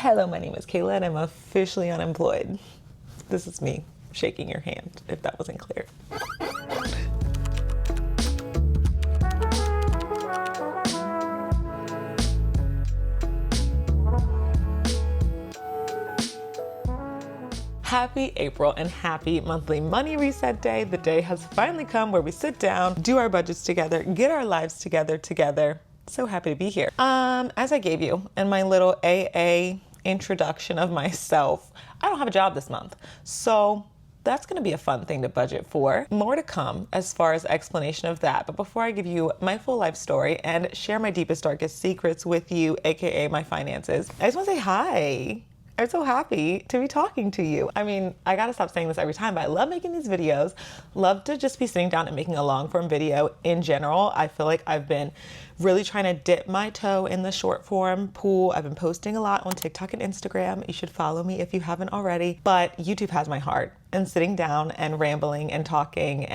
Hello, my name is Kayla and I'm officially unemployed. This is me shaking your hand, if that wasn't clear. Happy April and happy monthly money reset day. The day has finally come where we sit down, do our budgets together, get our lives together. So happy to be here. As I gave you in my little AA introduction of myself, I don't have a job this month. So that's gonna be a fun thing to budget for. More to come as far as explanation of that. But before I give you my full life story and share my deepest, darkest secrets with you, AKA my finances, I just wanna say hi. I'm so happy to be talking to you. I mean, I gotta stop saying this every time, but I love making these videos. Love to just be sitting down and making a long form video in general. I feel like I've been really trying to dip my toe in the short form pool. I've been posting a lot on TikTok and Instagram. You should follow me if you haven't already, but YouTube has my heart. And sitting down and rambling and talking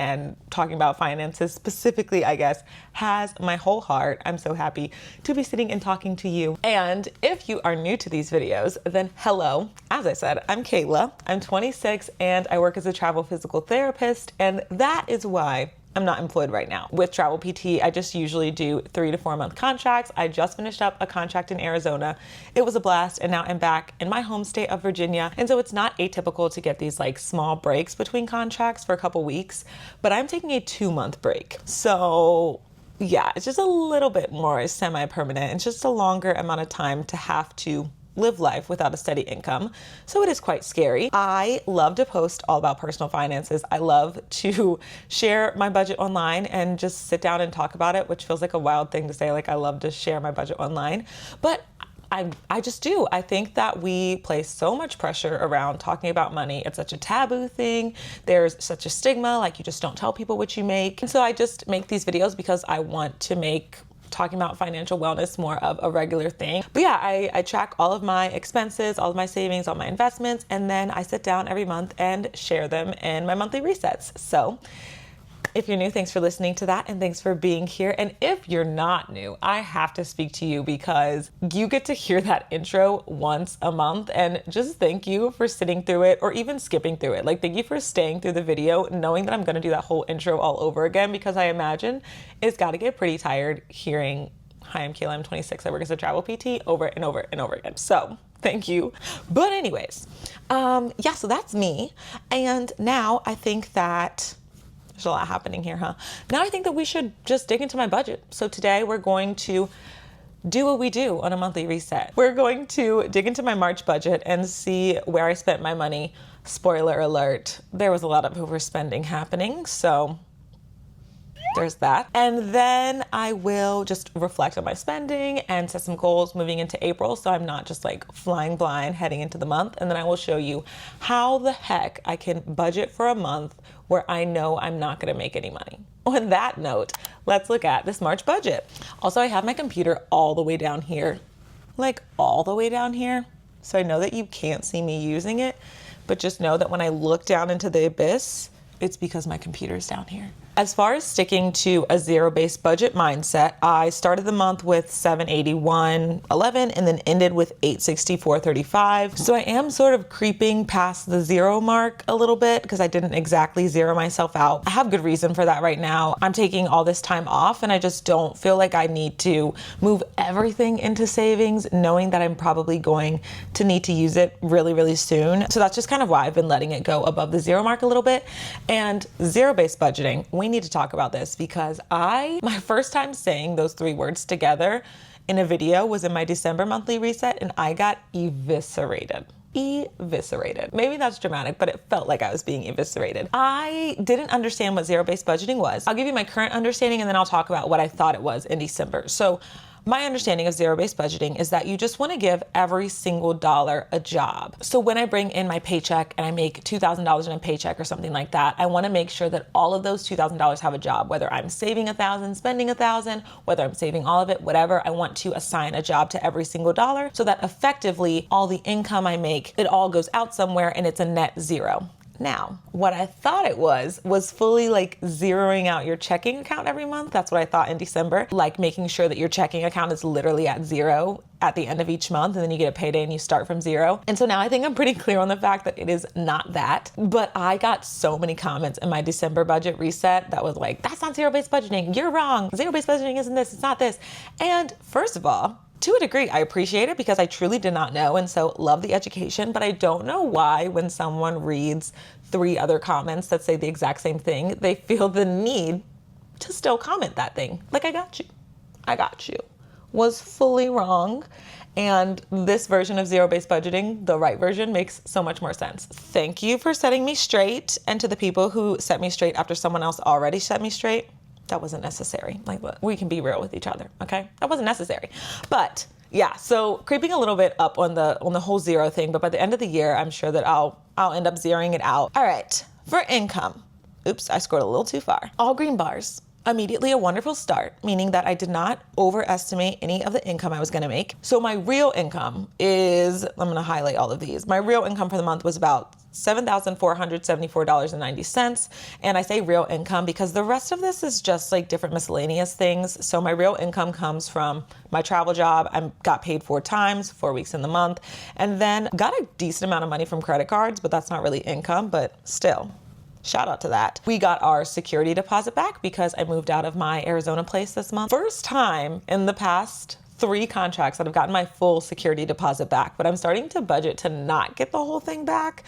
about finances specifically, I guess, has my whole heart. I'm so happy to be sitting and talking to you. And if you are new to these videos, then hello. As I said, I'm Kayla. I'm 26 and I work as a travel physical therapist, and that is why I'm not employed right now. With Travel PT, I just usually do 3 to 4 month contracts. I just finished up a contract in Arizona. It was a blast, and now I'm back in my home state of Virginia. And so it's not atypical to get these like small breaks between contracts for a couple weeks, but I'm taking a 2-month break. So yeah, it's just a little bit more semi-permanent. It's just a longer amount of time to have to live life without a steady income. So it is quite scary. I love to post all about personal finances. I love to share my budget online and just sit down and talk about it, which feels like a wild thing to say, like I love to share my budget online, but I just do. I think that we place so much pressure around talking about money. It's such a taboo thing. There's such a stigma, like you just don't tell people what you make. And so I just make these videos because I want to make talking about financial wellness more of a regular thing. But yeah, I track all of my expenses, all of my savings, all my investments, and then I sit down every month and share them in my monthly resets. So if you're new, thanks for listening to that and thanks for being here. And if you're not new, I have to speak to you because you get to hear that intro once a month, and just thank you for sitting through it or even skipping through it. Like, thank you for staying through the video, knowing that I'm gonna do that whole intro all over again, because I imagine it's gotta get pretty tired hearing, hi, I'm Kayla, I'm 26, I work as a travel PT over and over and over again. So thank you. But anyways, yeah, so that's me. And now I think that there's a lot happening here, huh? Now I think that we should just dig into my budget. So today we're going to do what we do on a monthly reset. We're going to dig into my March budget and see where I spent my money. Spoiler alert, there was a lot of overspending happening, so there's that. And then I will just reflect on my spending and set some goals moving into April, so I'm not just like flying blind heading into the month. And then I will show you how the heck I can budget for a month where I know I'm not gonna make any money. On that note, let's look at this March budget. Also, I have my computer all the way down here, like all the way down here. So I know that you can't see me using it, but just know that when I look down into the abyss, it's because my computer's down here. As far as sticking to a zero-based budget mindset, I started the month with $781.11 and then ended with $864.35. So I am sort of creeping past the zero mark a little bit because I didn't exactly zero myself out. I have good reason for that right now. I'm taking all this time off and I just don't feel like I need to move everything into savings, knowing that I'm probably going to need to use it really, really soon. So that's just kind of why I've been letting it go above the zero mark a little bit. And zero-based budgeting, we need to talk about this because my first time saying those 3 words together in a video was in my December monthly reset, and I got eviscerated. Maybe that's dramatic, but it felt like I was being eviscerated. I didn't understand what zero-based budgeting was. I'll give you my current understanding and then I'll talk about what I thought it was in December. So my understanding of zero-based budgeting is that you just want to give every single dollar a job. So when I bring in my paycheck and I make $2,000 in a paycheck or something like that, I want to make sure that all of those $2,000 have a job, whether I'm saving $1,000, spending $1,000, whether I'm saving all of it, whatever. I want to assign a job to every single dollar so that effectively all the income I make, it all goes out somewhere and it's a net zero. Now, what I thought it was fully like zeroing out your checking account every month. That's what I thought in December, like making sure that your checking account is literally at zero at the end of each month, and then you get a payday and you start from zero. And so now I think I'm pretty clear on the fact that it is not that. But I got so many comments in my December budget reset that was like, that's not zero-based budgeting. You're wrong. Zero-based budgeting isn't this. It's not this. And first of all, to a degree, I appreciate it because I truly did not know, and so love the education, but I don't know why when someone reads 3 other comments that say the exact same thing, they feel the need to still comment that thing. Like, I got you, was fully wrong. And this version of zero-based budgeting, the right version, makes so much more sense. Thank you for setting me straight, and to the people who set me straight after someone else already set me straight, that wasn't necessary. Like, we can be real with each other, okay? That wasn't necessary. But yeah, so creeping a little bit up on the whole zero thing, but by the end of the year, I'm sure that I'll end up zeroing it out. All right, for income. Oops, I scored a little too far. All green bars. Immediately a wonderful start, meaning that I did not overestimate any of the income I was gonna make. So my real income is, I'm gonna highlight all of these. My real income for the month was about $7,474.90. And I say real income because the rest of this is just like different miscellaneous things. So my real income comes from my travel job. I got paid 4 times, 4 weeks in the month, and then got a decent amount of money from credit cards, but that's not really income, but still. Shout out to that. We got our security deposit back because I moved out of my Arizona place this month. First time in the past 3 contracts that I've gotten my full security deposit back, but I'm starting to budget to not get the whole thing back.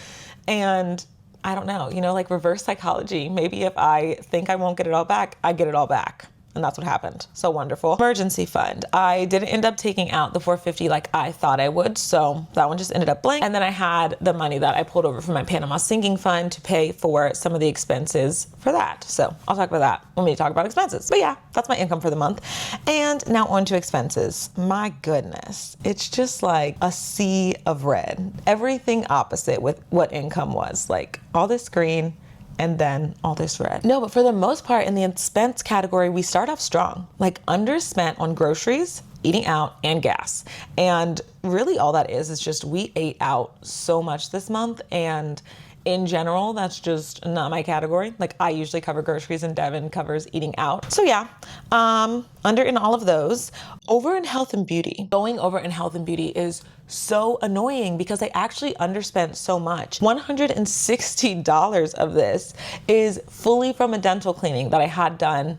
And I don't know, like reverse psychology. Maybe if I think I won't get it all back, I get it all back. And that's what happened. So wonderful. Emergency fund. I didn't end up taking out the $450 like I thought I would. So that one just ended up blank. And then I had the money that I pulled over from my Panama sinking fund to pay for some of the expenses for that. So I'll talk about that when we talk about expenses. But yeah, that's my income for the month. And now on to expenses. My goodness. It's just like a sea of red. Everything opposite with what income was. Like all this green, and then all this red. No, but for the most part in the expense category, we start off strong, like underspent on groceries, eating out, and gas. And really all that is just we ate out so much this month, and in general, that's just not my category. Like I usually cover groceries and Devin covers eating out. So yeah, under in all of those. Over in health and beauty. Going over in health and beauty is so annoying because I actually underspent so much. $160 of this is fully from a dental cleaning that I had done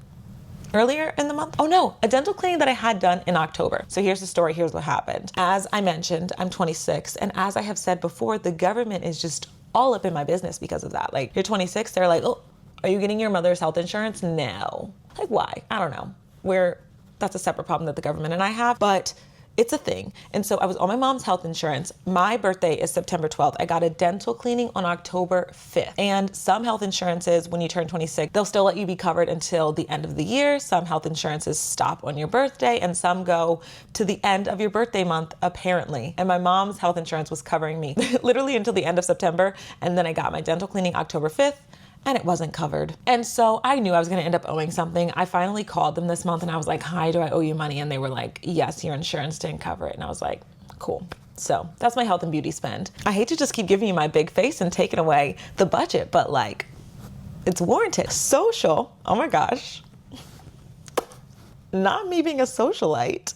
earlier in the month. Oh no, a dental cleaning that I had done in October. So here's the story, here's what happened. As I mentioned, I'm 26, and as I have said before, the government is just all up in my business because of that. Like, you're 26, they're like, oh, are you getting your mother's health insurance? No. Like, why? I don't know. That's a separate problem that the government and I have, but it's a thing. And so I was on my mom's health insurance. My birthday is September 12th. I got a dental cleaning on October 5th. And some health insurances, when you turn 26, they'll still let you be covered until the end of the year. Some health insurances stop on your birthday, and some go to the end of your birthday month, apparently. And my mom's health insurance was covering me literally until the end of September. And then I got my dental cleaning October 5th. And it wasn't covered. And so I knew I was gonna end up owing something. I finally called them this month and I was like, hi, do I owe you money? And they were like, yes, your insurance didn't cover it. And I was like, cool. So that's my health and beauty spend. I hate to just keep giving you my big face and taking away the budget, but like, it's warranted. Social, oh my gosh. Not me being a socialite.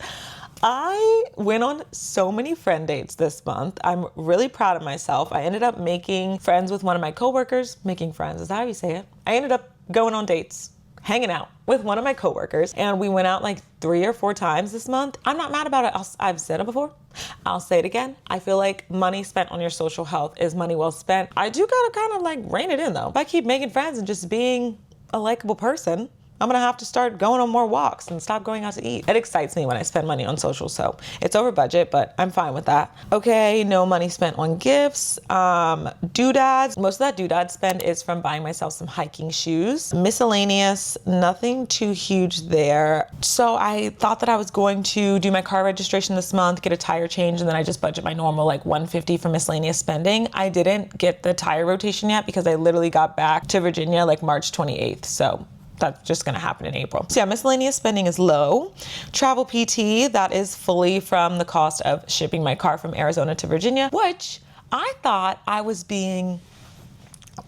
I went on so many friend dates this month. I'm really proud of myself. I ended up making friends with one of my coworkers. Making friends, is that how you say it? I ended up going on dates, hanging out with one of my coworkers, and we went out like 3 or 4 times this month. I'm not mad about it. I've said it before. I'll say it again. I feel like money spent on your social health is money well spent. I do gotta kind of like rein it in though. If I keep making friends and just being a likable person, I'm gonna have to start going on more walks and stop going out to eat. It excites me when I spend money on social, so it's over budget, but I'm fine with that. Okay, no money spent on gifts. Doodads. Most of that doodad spend is from buying myself some hiking shoes. Miscellaneous, nothing too huge there. So I thought that I was going to do my car registration this month, get a tire change, and then I just budget my normal like $150 for miscellaneous spending. I didn't get the tire rotation yet because I literally got back to Virginia like March 28th, so that's just gonna happen in April. So yeah, miscellaneous spending is low. Travel PT, that is fully from the cost of shipping my car from Arizona to Virginia, which I thought I was being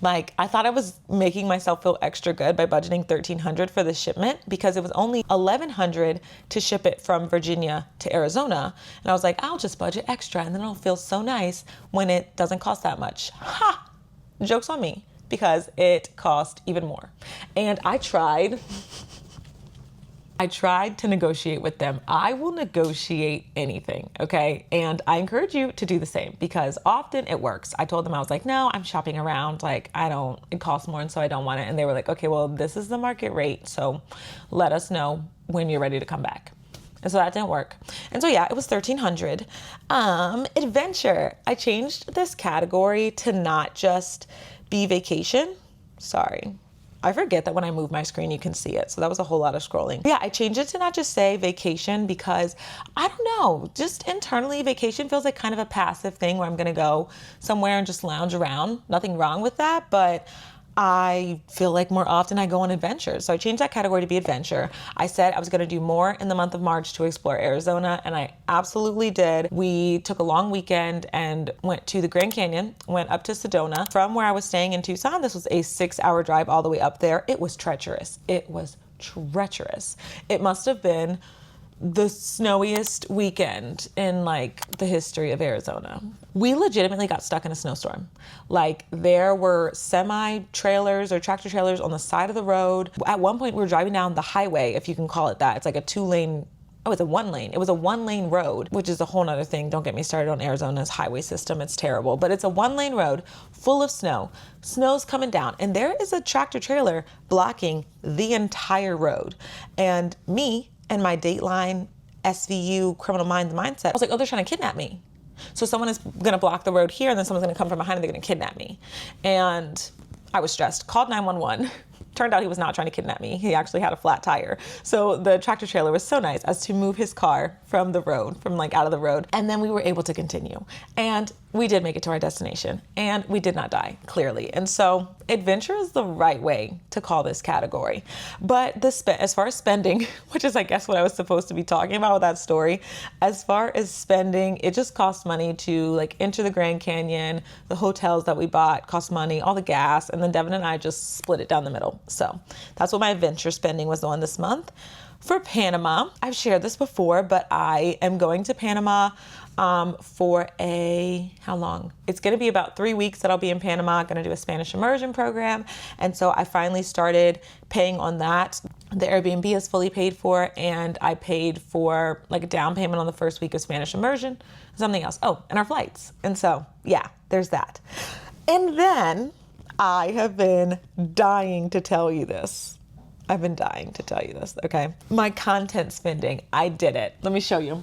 Like, I thought I was making myself feel extra good by budgeting $1,300 for the shipment because it was only $1,100 to ship it from Virginia to Arizona. And I was like, I'll just budget extra and then it'll feel so nice when it doesn't cost that much. Ha! Joke's on me because it cost even more. And I tried to negotiate with them. I will negotiate anything, okay? And I encourage you to do the same because often it works. I told them, I was like, no, I'm shopping around. Like, it costs more and so I don't want it. And they were like, okay, well, this is the market rate. So let us know when you're ready to come back. And so that didn't work. And so yeah, it was $1,300. Adventure. I changed this category to not just be vacation. Sorry. I forget that when I move my screen, you can see it. So that was a whole lot of scrolling. Yeah, I changed it to not just say vacation because I don't know, just internally vacation feels like kind of a passive thing where I'm gonna go somewhere and just lounge around. Nothing wrong with that, but I feel like more often I go on adventures. So I changed that category to be adventure. I said I was going to do more in the month of March to explore Arizona, and I absolutely did. We took a long weekend and went to the Grand Canyon, went up to Sedona. From where I was staying in Tucson, this was a 6-hour drive all the way up there. It was treacherous. It was treacherous. It must have been the snowiest weekend in like the history of Arizona. We legitimately got stuck in a snowstorm. Like there were semi-trailers or tractor trailers on the side of the road. At one point we were driving down the highway, if you can call it that. It's like a 2-lane. Oh, it's a 1-lane. It was a 1-lane road, which is a whole nother thing. Don't get me started on Arizona's highway system. It's terrible, but it's a 1-lane road full of snow. Snow's coming down and there is a tractor trailer blocking the entire road. And me and my Dateline SVU criminal minds mindset, I was like, oh, they're trying to kidnap me. So someone is gonna block the road here and then someone's gonna come from behind and they're gonna kidnap me. And I was stressed, called 911. Turned out he was not trying to kidnap me. He actually had a flat tire. So the tractor trailer was so nice as to move his car from the road, from like out of the road. And then we were able to continue. And we did make it to our destination and we did not die, clearly. And so adventure is the right way to call this category. But as far as spending, which is I guess what I was supposed to be talking about with that story, as far as spending, it just cost money to like enter the Grand Canyon, the hotels that we bought cost money, all the gas, and then Devin and I just split it down the middle. So that's what my adventure spending was on this month. For Panama, I've shared this before, but I am going to Panama for how long? It's going to be about 3 weeks that I'll be in Panama. I'm going to do a Spanish immersion program. And so I finally started paying on that. The Airbnb is fully paid for, and I paid for like a down payment on the first week of Spanish immersion, something else. Oh, and our flights. And so, yeah, there's that. And then I have been dying to tell you this. I've been dying to tell you this, okay? My content spending, I did it. Let me show you.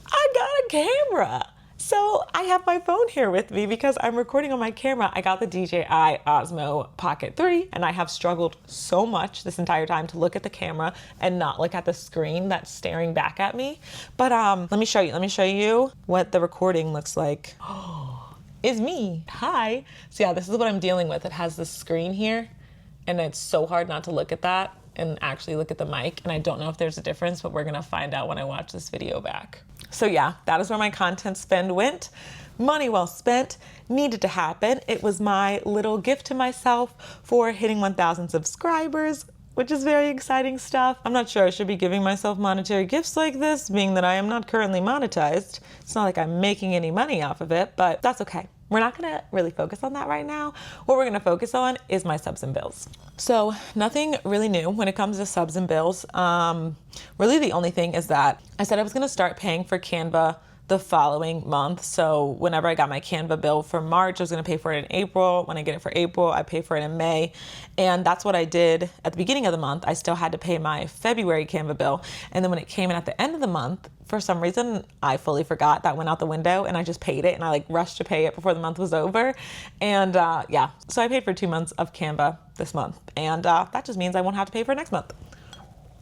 I got a camera. So I have my phone here with me because I'm recording on my camera. I got the DJI Osmo Pocket 3 and I have struggled so much this entire time to look at the camera and not look at the screen that's staring back at me. But let me show you what the recording looks like. Is me. Hi. So yeah, this is what I'm dealing with. It has this screen here and it's so hard not to look at that and actually look at the mic. And I don't know if there's a difference, but we're gonna find out when I watch this video back. So yeah, that is where my content spend went. Money well spent, needed to happen. It was my little gift to myself for hitting 1,000 subscribers, which is very exciting stuff. I'm not sure I should be giving myself monetary gifts like this, being that I am not currently monetized. It's not like I'm making any money off of it, but that's okay. We're not gonna really focus on that right now. What we're gonna focus on is my subs and bills. So nothing really new when it comes to subs and bills. Really the only thing is that I said I was gonna start paying for Canva the following month. So whenever I got my Canva bill for March, I was gonna pay for it in April. When I get it for April, I pay for it in May. And that's what I did at the beginning of the month. I still had to pay my February Canva bill. And then when it came in at the end of the month, for some reason, I fully forgot. That went out the window and I just paid it and I like rushed to pay it before the month was over. And yeah, so I paid for 2 months of Canva this month. And that just means I won't have to pay for next month.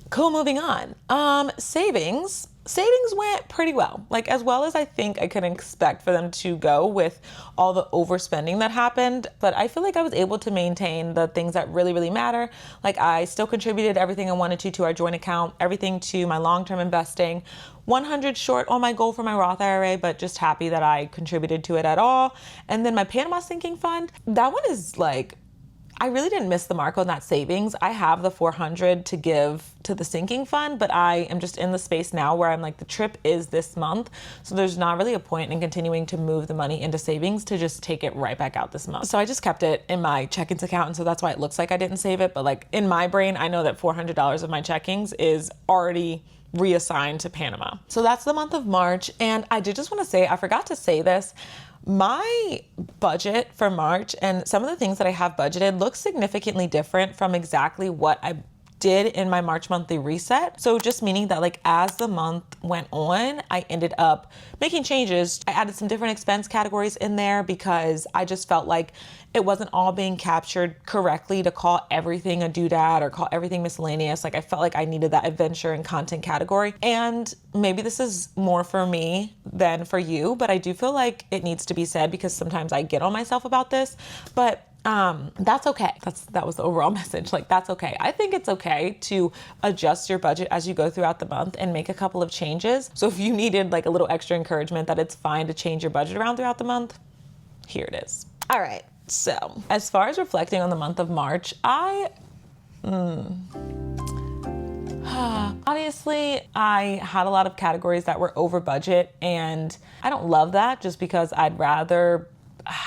Cool, moving on. Savings. savings went pretty well, like as well as I think I could expect for them to go with all the overspending that happened. But I feel like I was able to maintain the things that really, really matter. Like I still contributed everything I wanted to our joint account, everything to my long-term investing, 100 short on my goal for my Roth IRA, but just happy that I contributed to it at all. And then my Panama sinking fund, that one is like, I really didn't miss the mark on that savings. I have the 400 to give to the sinking fund, but I am just in the space now where I'm like, the trip is this month. So there's not really a point in continuing to move the money into savings to just take it right back out this month. So I just kept it in my checkings account. And so that's why it looks like I didn't save it. But like in my brain, I know that $400 of my checkings is already reassigned to Panama. So that's the month of March. And I did just want to say, I forgot to say this, my budget for March and some of the things that I have budgeted looks significantly different from exactly what I did in my March monthly reset. So just meaning that like as the month went on, I ended up making changes. I added some different expense categories in there because I just felt like it wasn't all being captured correctly to call everything a doodad or call everything miscellaneous. Like I felt like I needed that adventure and content category. And maybe this is more for me than for you, but I do feel like it needs to be said because sometimes I get on myself about this, but that's okay. That was the overall message. Like, that's okay. I think it's okay to adjust your budget as you go throughout the month and make a couple of changes. So if you needed like a little extra encouragement that it's fine to change your budget around throughout the month, here it is. All right. So as far as reflecting on the month of March, obviously I had a lot of categories that were over budget, and I don't love that just because I'd rather,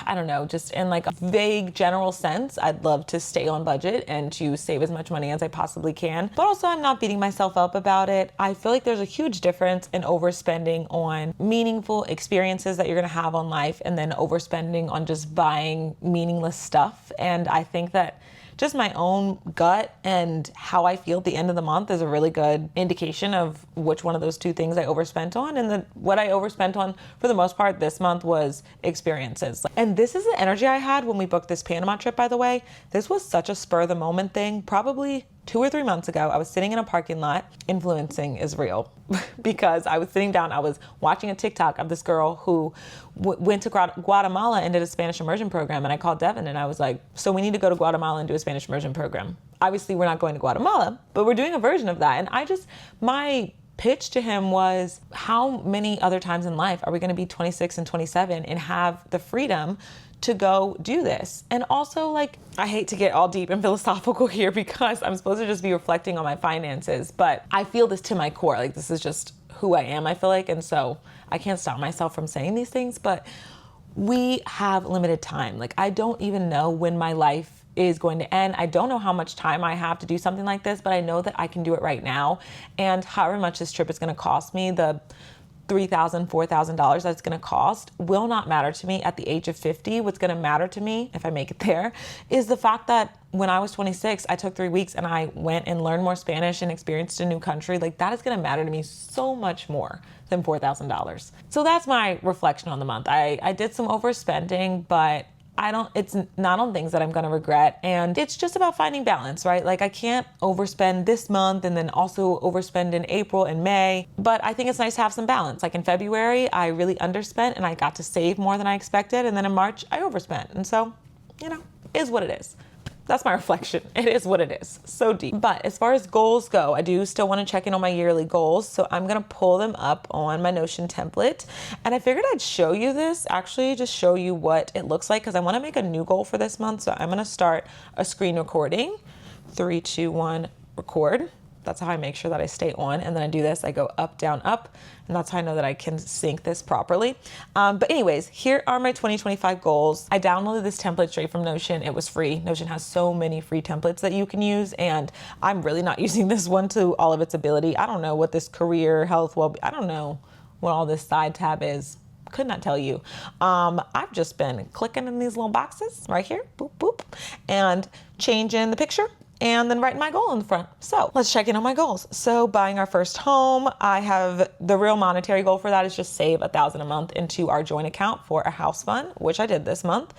I don't know, just in like a vague general sense, I'd love to stay on budget and to save as much money as I possibly can. But also I'm not beating myself up about it. I feel like there's a huge difference in overspending on meaningful experiences that you're gonna have on life and then overspending on just buying meaningless stuff. And I think that just my own gut and how I feel at the end of the month is a really good indication of which one of those two things I overspent on. And what I overspent on for the most part this month was experiences. And this is the energy I had when we booked this Panama trip, by the way. This was such a spur of the moment thing. Probably 2 or 3 months ago, I was sitting in a parking lot. Influencing is real because I was sitting down, I was watching a TikTok of this girl who went to Guatemala and did a Spanish immersion program. And I called Devin and I was like, so we need to go to Guatemala and do a Spanish immersion program. Obviously, we're not going to Guatemala, but we're doing a version of that. And my pitch to him was, how many other times in life are we going to be 26 and 27 and have the freedom to go do this? And also, like, I hate to get all deep and philosophical here because I'm supposed to just be reflecting on my finances, but I feel this to my core. Like, this is just who I am, I feel like. And so I can't stop myself from saying these things, but we have limited time. Like, I don't even know when my life is going to end. I don't know how much time I have to do something like this, but I know that I can do it right now. And however much this trip is going to cost me, the $3,000, $4,000 that's going to cost will not matter to me at the age of 50. What's going to matter to me, if I make it there, is the fact that when I was 26, I took 3 weeks and I went and learned more Spanish and experienced a new country. Like, that is going to matter to me so much more than $4,000. So that's my reflection on the month. I did some overspending, but it's not on things that I'm going to regret. And it's just about finding balance, right? Like, I can't overspend this month and then also overspend in April and May. But I think it's nice to have some balance. Like in February, I really underspent and I got to save more than I expected. And then in March, I overspent. And so, is what it is. That's my reflection. It is what it is. So deep. But as far as goals go, I do still want to check in on my yearly goals. So I'm going to pull them up on my Notion template. And I figured I'd show you this, actually just show you what it looks like, because I want to make a new goal for this month. So I'm going to start a screen recording. 3, 2, 1, record. That's how I make sure that I stay on. And then I do this, I go up, down, up. And that's how I know that I can sync this properly. But anyways, here are my 2025 goals. I downloaded this template straight from Notion. It was free. Notion has so many free templates that you can use. And I'm really not using this one to all of its ability. I don't know what this career, health, I don't know what all this side tab is. Could not tell you. I've just been clicking in these little boxes right here, boop, boop, and changing the picture. And then writing my goal in the front. So let's check in on my goals. So buying our first home, I have the real monetary goal for that is just save $1,000 a month into our joint account for a house fund, which I did this month.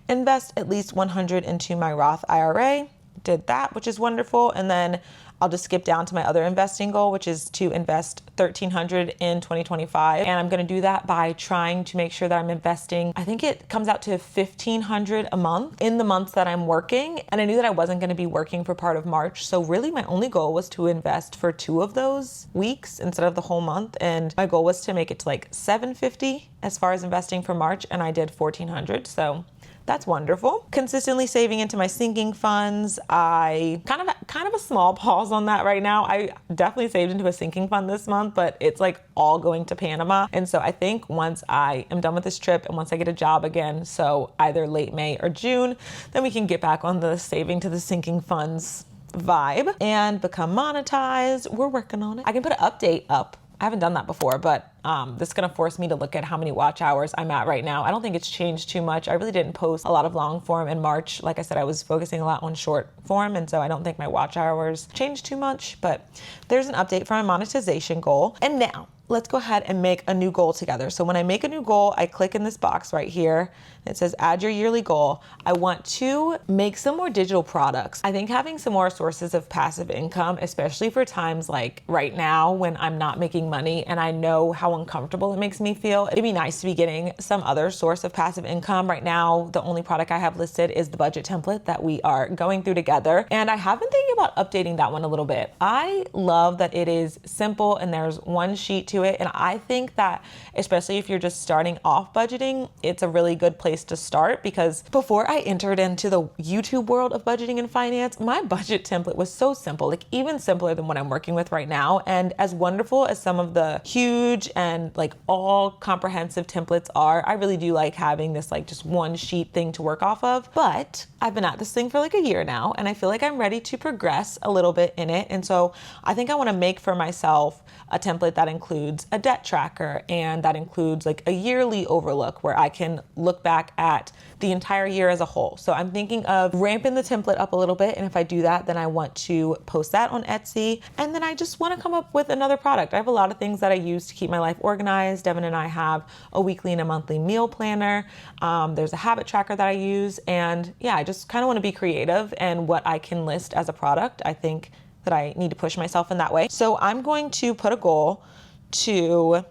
Invest at least $100 into my Roth IRA. Did that, which is wonderful. And then I'll just skip down to my other investing goal, which is to invest $1,300 in 2025. And I'm going to do that by trying to make sure that I'm investing, I think it comes out to $1,500 a month in the months that I'm working. And I knew that I wasn't going to be working for part of March. So really my only goal was to invest for 2 of those weeks instead of the whole month. And my goal was to make it to like $750 as far as investing for March. And I did $1,400. So that's wonderful. Consistently saving into my sinking funds. I kind of a small pause on that right now. I definitely saved into a sinking fund this month, but it's like all going to Panama. And so I think once I am done with this trip and once I get a job again, so either late May or June, then we can get back on the saving to the sinking funds vibe and become monetized. We're working on it. I can put an update up. I haven't done that before, but this is going to force me to look at how many watch hours I'm at right now. I don't think it's changed too much. I really didn't post a lot of long form in March. Like I said, I was focusing a lot on short form, and so I don't think my watch hours changed too much, but there's an update for my monetization goal. And now let's go ahead and make a new goal together. So when I make a new goal, I click in this box right here. It says add your yearly goal. I want to make some more digital products. I think having some more sources of passive income, especially for times like right now when I'm not making money and I know how uncomfortable it makes me feel, it'd be nice to be getting some other source of passive income. Right now, the only product I have listed is the budget template that we are going through together. And I have been thinking about updating that one a little bit. I love that it is simple and there's one sheet to it. And I think that especially if you're just starting off budgeting, it's a really good place to start, because before I entered into the YouTube world of budgeting and finance, my budget template was so simple, like even simpler than what I'm working with right now. And as wonderful as some of the huge and like all comprehensive templates are, I really do like having this like just one sheet thing to work off of. But I've been at this thing for like a year now, and I feel like I'm ready to progress a little bit in it. And so I think I want to make for myself a template that includes a debt tracker and that includes like a yearly overlook where I can look back at the entire year as a whole. So I'm thinking of ramping the template up a little bit. And if I do that, then I want to post that on Etsy. And then I just want to come up with another product. I have a lot of things that I use to keep my life organized. Devin and I have a weekly and a monthly meal planner. There's a habit tracker that I use. And yeah, I just kind of want to be creative and what I can list as a product. I think that I need to push myself in that way. So I'm going to put a goal to,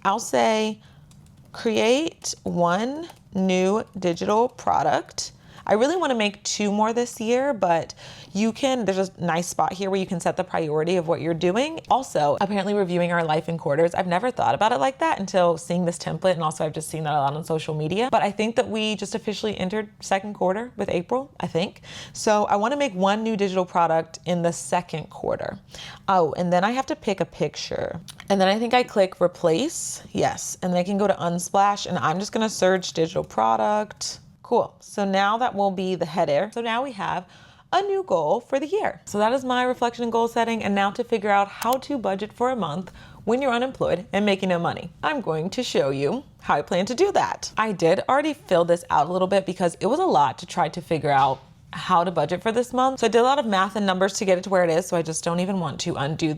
I'll say create one new digital product. I really want to make 2 more this year, but there's a nice spot here where you can set the priority of what you're doing. Also, apparently reviewing our life in quarters. I've never thought about it like that until seeing this template. And also I've just seen that a lot on social media, but I think that we just officially entered second quarter with April, I think. So I want to make 1 new digital product in the second quarter. Oh, and then I have to pick a picture. And then I think I click replace. Yes. And then I can go to Unsplash and I'm just going to search digital product. Cool. So now that will be the header. So now we have a new goal for the year. So that is my reflection and goal setting. And now to figure out how to budget for a month when you're unemployed and making no money, I'm going to show you how I plan to do that. I did already fill this out a little bit because it was a lot to try to figure out how to budget for this month. So I did a lot of math and numbers to get it to where it is. So I just don't even want to undo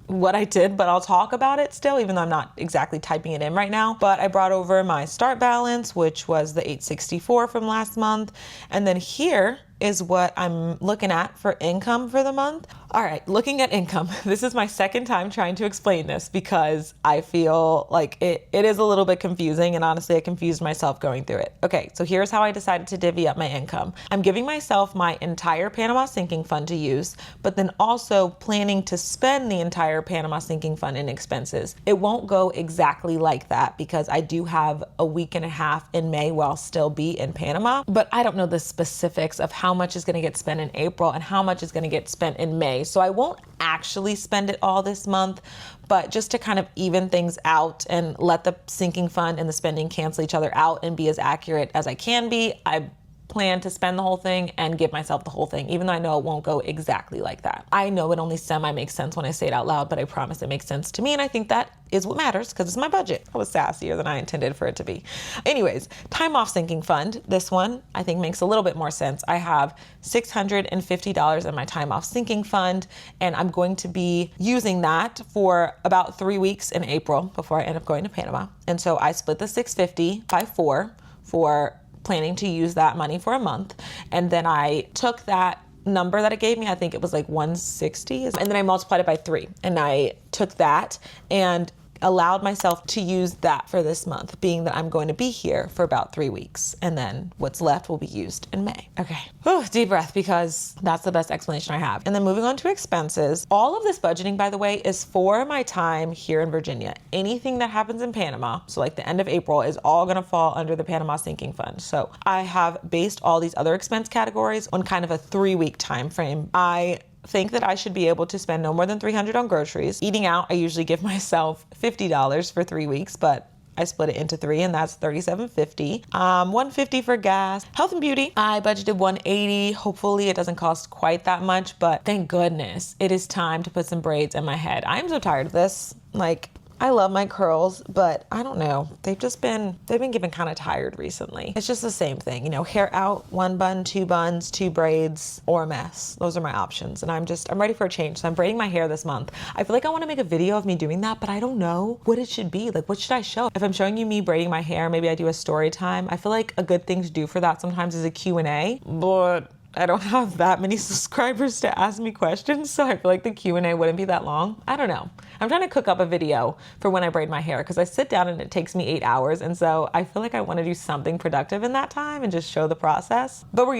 what I did, but I'll talk about it still, even though I'm not exactly typing it in right now. But I brought over my start balance, which was the $864 from last month. And then here is what I'm looking at for income for the month. All right, looking at income. This is my second time trying to explain this because I feel like it is a little bit confusing, and honestly, I confused myself going through it. Okay, so here's how I decided to divvy up my income. I'm giving myself my entire Panama sinking fund to use, but then also planning to spend the entire Panama sinking fund in expenses. It won't go exactly like that because I do have a week and a half in May where I'll still be in Panama, but I don't know the specifics of how much is going to get spent in April and how much is going to get spent in May. So I won't actually spend it all this month, but just to kind of even things out and let the sinking fund and the spending cancel each other out and be as accurate as I can be, I plan to spend the whole thing and give myself the whole thing, even though I know it won't go exactly like that. I know it only semi makes sense when I say it out loud, but I promise it makes sense to me. And I think that is what matters because it's my budget. I was sassier than I intended for it to be. Anyways, time off sinking fund. This one I think makes a little bit more sense. I have $650 in my time off sinking fund, and I'm going to be using that for about 3 weeks in April before I end up going to Panama. And so I split the $650 by 4 for planning to use that money for a month. And then I took that number that it gave me, I think it was like 160. And then I multiplied it by 3. And I took that and allowed myself to use that for this month, being that I'm going to be here for about 3 weeks. And then what's left will be used in May. Okay. Whew, deep breath, because that's the best explanation I have. And then moving on to expenses. All of this budgeting, by the way, is for my time here in Virginia. Anything that happens in Panama, so like the end of April, is all going to fall under the Panama sinking fund. So I have based all these other expense categories on kind of a 3-week time frame. I think that I should be able to spend no more than $300 on groceries. Eating out, I usually give myself $50 for 3 weeks, but I split it into 3, and that's $37.50. $150 for gas. Health and beauty, I budgeted $180. Hopefully it doesn't cost quite that much, but thank goodness it is time to put some braids in my head. I'm so tired of this. Like, I love my curls, but I don't know. They've been getting kind of tired recently. It's just the same thing, you know, hair out, 1 bun, 2 buns, 2 braids, or a mess. Those are my options. And I'm ready for a change. So I'm braiding my hair this month. I feel like I want to make a video of me doing that, but I don't know what it should be. Like, what should I show? If I'm showing you me braiding my hair, maybe I do a story time. I feel like a good thing to do for that sometimes is a Q&A, but I don't have that many subscribers to ask me questions, so I feel like the Q&A wouldn't be that long. I don't know. I'm trying to cook up a video for when I braid my hair because I sit down and it takes me 8 hours, and so I feel like I want to do something productive in that time and just show the process. But we're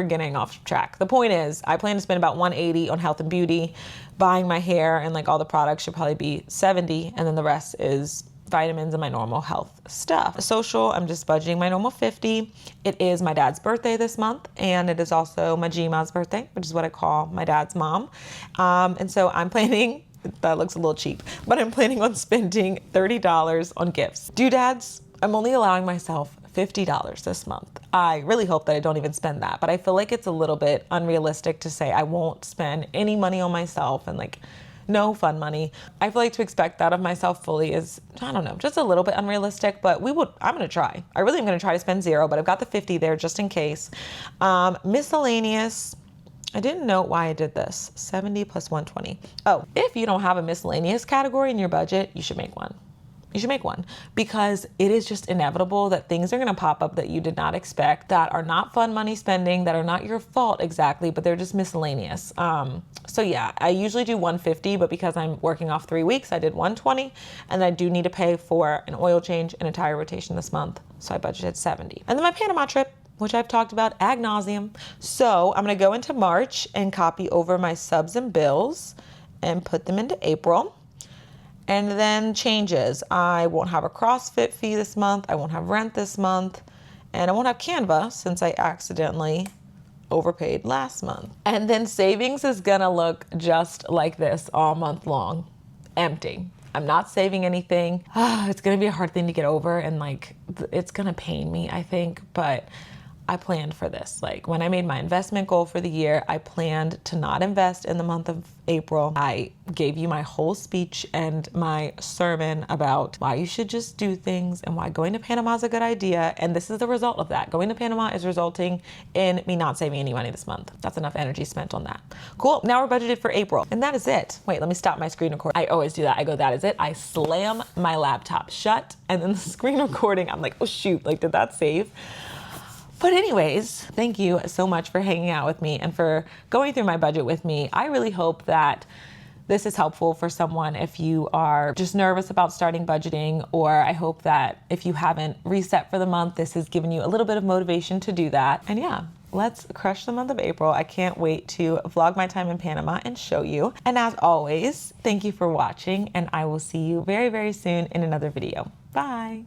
getting off track. The point is, I plan to spend about $180 on health and beauty. Buying my hair and like all the products should probably be $70, and then the rest is vitamins and my normal health stuff. Social, I'm just budgeting my normal $50. It is my dad's birthday this month, and it is also my Gma's birthday, which is what I call my dad's mom. And so I'm planning, that looks a little cheap, but I'm planning on spending $30 on gifts. Doodads, I'm only allowing myself $50 this month. I really hope that I don't even spend that, but I feel like it's a little bit unrealistic to say I won't spend any money on myself and like no fun money. I feel like to expect that of myself fully is, I don't know, just a little bit unrealistic, but I'm gonna try. I really am gonna try to spend 0, but I've got the 50 there just in case. Miscellaneous, I didn't know why I did this. 70 plus 120. Oh, if you don't have a miscellaneous category in your budget, you should make one. You should make one, because it is just inevitable that things are going to pop up that you did not expect, that are not fun money spending, that are not your fault exactly, but they're just miscellaneous. So yeah, I usually do 150, but because I'm working off 3 weeks, I did 120, and I do need to pay for an oil change and a tire rotation this month, so I budgeted 70. And then my Panama trip, which I've talked about ad nauseum. So I'm going to go into March and copy over my subs and bills and put them into April. And then changes. I won't have a CrossFit fee this month. I won't have rent this month. And I won't have Canva since I accidentally overpaid last month. And then savings is gonna look just like this all month long. Empty. I'm not saving anything. It's gonna be a hard thing to get over, and like, it's gonna pain me, I think, but I planned for this. Like, when I made my investment goal for the year, I planned to not invest in the month of April. I gave you my whole speech and my sermon about why you should just do things and why going to Panama is a good idea. And this is the result of that. Going to Panama is resulting in me not saving any money this month. That's enough energy spent on that. Cool. Now we're budgeted for April. And that is it. Wait, let me stop my screen recording. I always do that. I go, that is it. I slam my laptop shut, and then the screen recording, I'm like, oh shoot, like, did that save? But anyways, thank you so much for hanging out with me and for going through my budget with me. I really hope that this is helpful for someone if you are just nervous about starting budgeting, or I hope that if you haven't reset for the month, this has given you a little bit of motivation to do that. And yeah, let's crush the month of April. I can't wait to vlog my time in Panama and show you. And as always, thank you for watching, and I will see you very, very soon in another video. Bye.